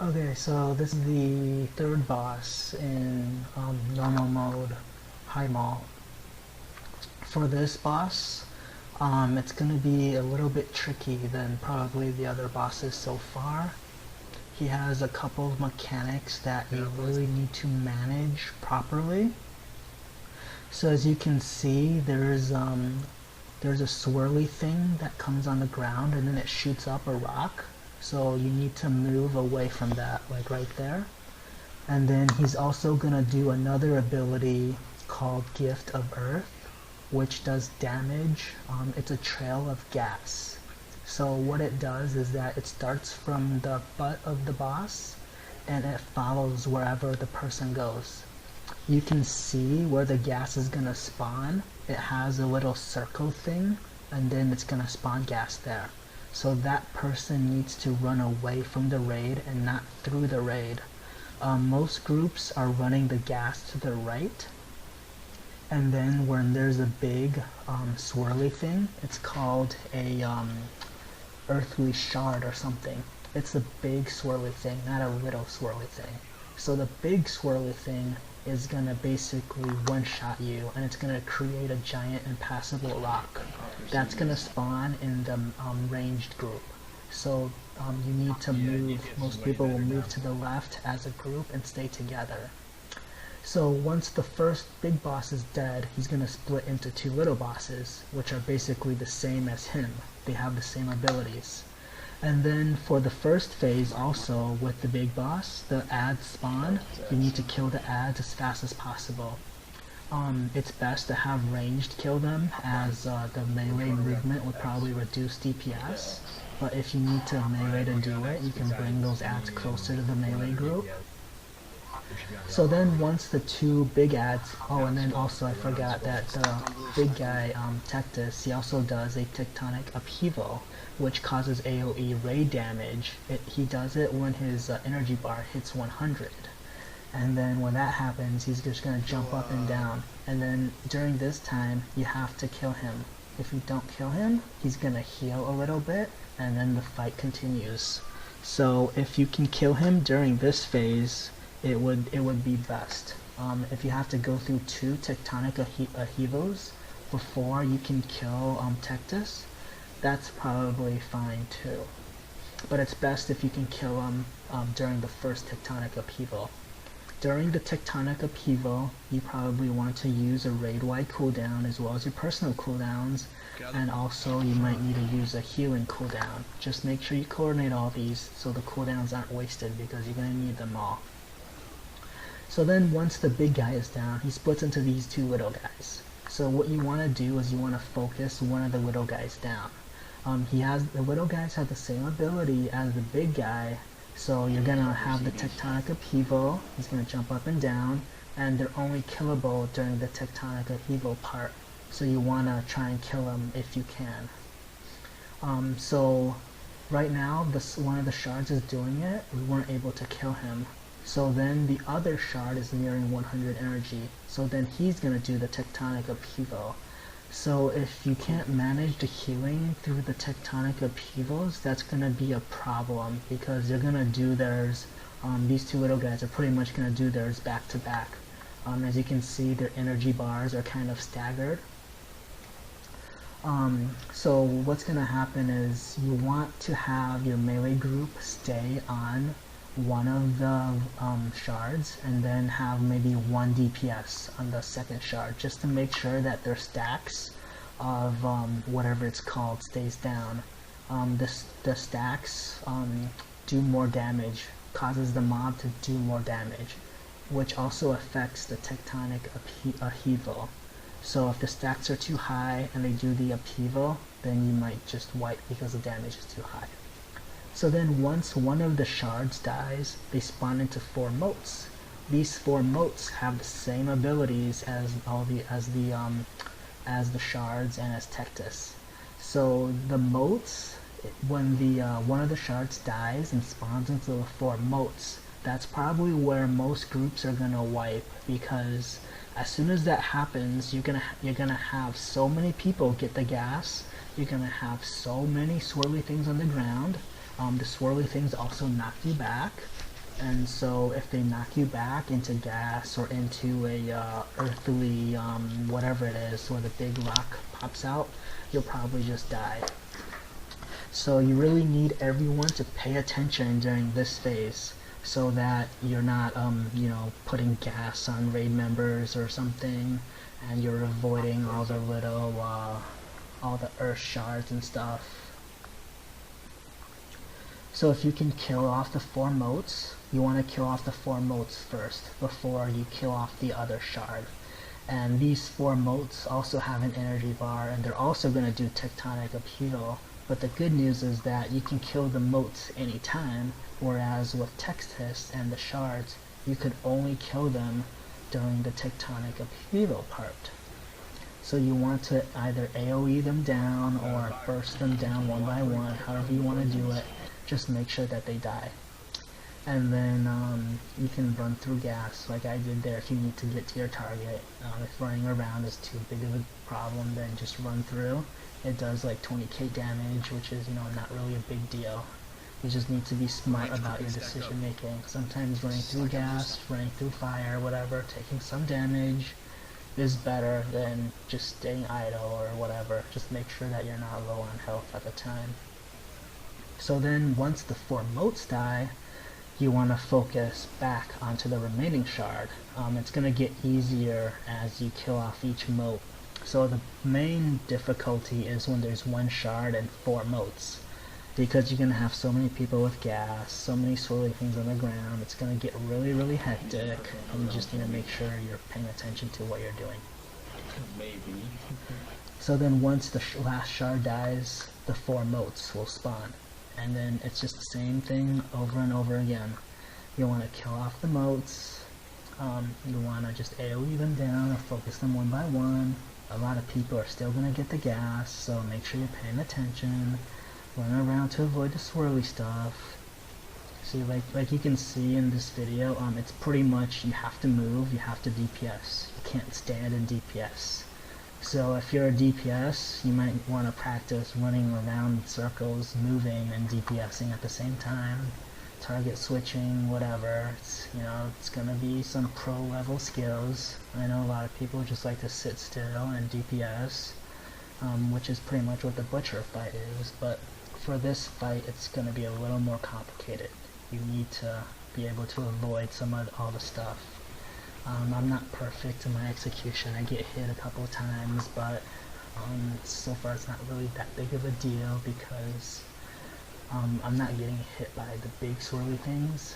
Okay, so this is the third boss in normal mode, Highmaul. For this boss, it's going to be a little bit tricky than probably the other bosses so far. He has a couple of mechanics that you really need to manage properly. So as you can see, there's a swirly thing that comes on the ground and then it shoots up a rock. So you need to move away from that, like right there. And then he's also gonna do another ability called Gift of Earth, which does damage. It's a trail of gas. So what it does is that it starts from the butt of the boss and it follows wherever the person goes. You can see where the gas is gonna spawn. It has a little circle thing and then it's gonna spawn gas there. So that person needs to run away from the raid and not through the raid. Most groups are running the gas to the right, and then when there's a big swirly thing, it's called a earthly shard or something. It's a big swirly thing, not a little swirly thing. So the big swirly thing is gonna basically one-shot you, and it's gonna create a giant impassable rock that's gonna spawn in the ranged group. So you need to move. Most people will move to the left as a group and stay together. So once the first big boss is dead, he's gonna split into two little bosses, which are basically the same as him. They have the same abilities. And then for the first phase also, with the big boss, the ads spawn. You need to kill the ads as fast as possible. It's best to have ranged kill them, as the melee movement would probably reduce DPS. But if you need to melee to do it, you can bring those ads closer to the melee group. So then once the two big ads, oh, and then also I forgot that the big guy, Tectus, he also does a tectonic upheaval, which causes AoE raid damage. He does it when his energy bar hits 100. And then when that happens, he's just going to jump up and down. And then during this time, you have to kill him. If you don't kill him, he's going to heal a little bit, and then the fight continues. So if you can kill him during this phase, it would be best. If you have to go through two tectonic upheavals before you can kill Tectus, that's probably fine too. But it's best if you can kill him during the first tectonic upheaval. During the tectonic upheaval, you probably want to use a raid-wide cooldown as well as your personal cooldowns, and also you might need to use a healing cooldown. Just make sure you coordinate all these so the cooldowns aren't wasted, because you're going to need them all. So then once the big guy is down, he splits into these two little guys. So what you want to do is you want to focus one of the little guys down. The little guys have the same ability as the big guy, so you're going to have the tectonic upheaval. He's going to jump up and down, and they're only killable during the tectonic upheaval part. So you want to try and kill him if you can. So right now, one of the shards is doing it. We weren't able to kill him. So then the other shard is nearing 100 energy. So then he's going to do the tectonic upheaval. So if you can't manage the healing through the tectonic upheavals, that's going to be a problem, because they're going to do theirs. These two little guys are pretty much going to do theirs back to back. As you can see, their energy bars are kind of staggered. So what's going to happen is you want to have your melee group stay on one of the shards, and then have maybe 1 DPS on the second shard, just to make sure that their stacks of whatever it's called stays down. The stacks do more damage, causes the mob to do more damage, which also affects the tectonic upheaval. So if the stacks are too high and they do the upheaval, then you might just wipe because the damage is too high. So then once one of the shards dies, they spawn into 4 motes. These 4 motes have the same abilities as the shards and as Tectus. So the motes, when one of the shards dies and spawns into the 4 motes, that's probably where most groups are gonna wipe, because as soon as that happens, you're gonna have so many people get the gas. You're gonna have so many swirly things on the ground. The swirly things also knock you back, and so if they knock you back into gas or into a earthly whatever it is where the big rock pops out, you'll probably just die. So you really need everyone to pay attention during this phase so that you're not you know, putting gas on raid members or something, and you're avoiding all the little all the earth shards and stuff. So if you can kill off the 4 motes, you want to kill off the 4 motes first before you kill off the other shard. And these 4 motes also have an energy bar, and they're also going to do tectonic upheaval. But the good news is that you can kill the motes anytime, whereas with Tectus and the shards, you could only kill them during the tectonic upheaval part. So you want to either AoE them down or burst them down one by one, however you want to do it. Just make sure that they die. And then you can run through gas like I did there if you need to get to your target. If running around is too big of a problem, then just run through. It does like 20k damage, which is, you know, not really a big deal. You just need to be smart about your decision making. Sometimes running through gas, running through fire, whatever, taking some damage is better than just staying idle or whatever. Just make sure that you're not low on health at the time. So then once the 4 motes die, you want to focus back onto the remaining shard. It's going to get easier as you kill off each mote. So the main difficulty is when there's 1 shard and 4 motes, because you're going to have so many people with gas, so many swirly things on the ground. It's going to get really, really hectic, and you just need to make sure you're paying attention to what you're doing. Maybe. So then once the last shard dies, the 4 motes will spawn. And then it's just the same thing over and over again. You want to kill off the motes, you want to just AoE them down or focus them one by one. A lot of people are still going to get the gas, so make sure you're paying attention. Run around to avoid the swirly stuff. See, like you can see in this video, it's pretty much you have to move, you have to DPS. You can't stand in DPS. So if you're a DPS, you might want to practice running around in circles, moving and DPSing at the same time, target switching, whatever. It's, you know, it's gonna be some pro level skills. I know a lot of people just like to sit still and DPS, which is pretty much what the butcher fight is. But for this fight, it's gonna be a little more complicated. You need to be able to avoid some of all the stuff. I'm not perfect in my execution. I get hit a couple of times, but so far it's not really that big of a deal because I'm not getting hit by the big swirly things.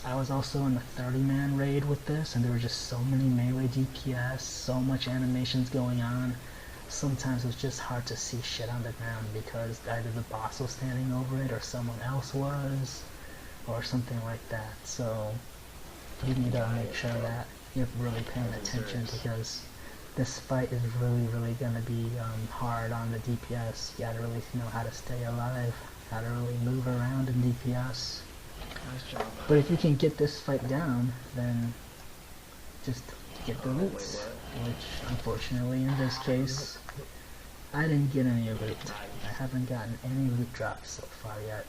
I was also in the 30-man raid with this, and there were just so many melee DPS, so much animations going on. Sometimes it's just hard to see shit on the ground because either the boss was standing over it or someone else was, or something like that. So you need to make sure that you're really paying attention because this fight is really, really going to be hard on the DPS. You gotta really know how to stay alive, how to really move around in DPS. Nice job. But if you can get this fight down, then just get the loots, which unfortunately in this case, I didn't get any loot. I haven't gotten any loot drops so far yet.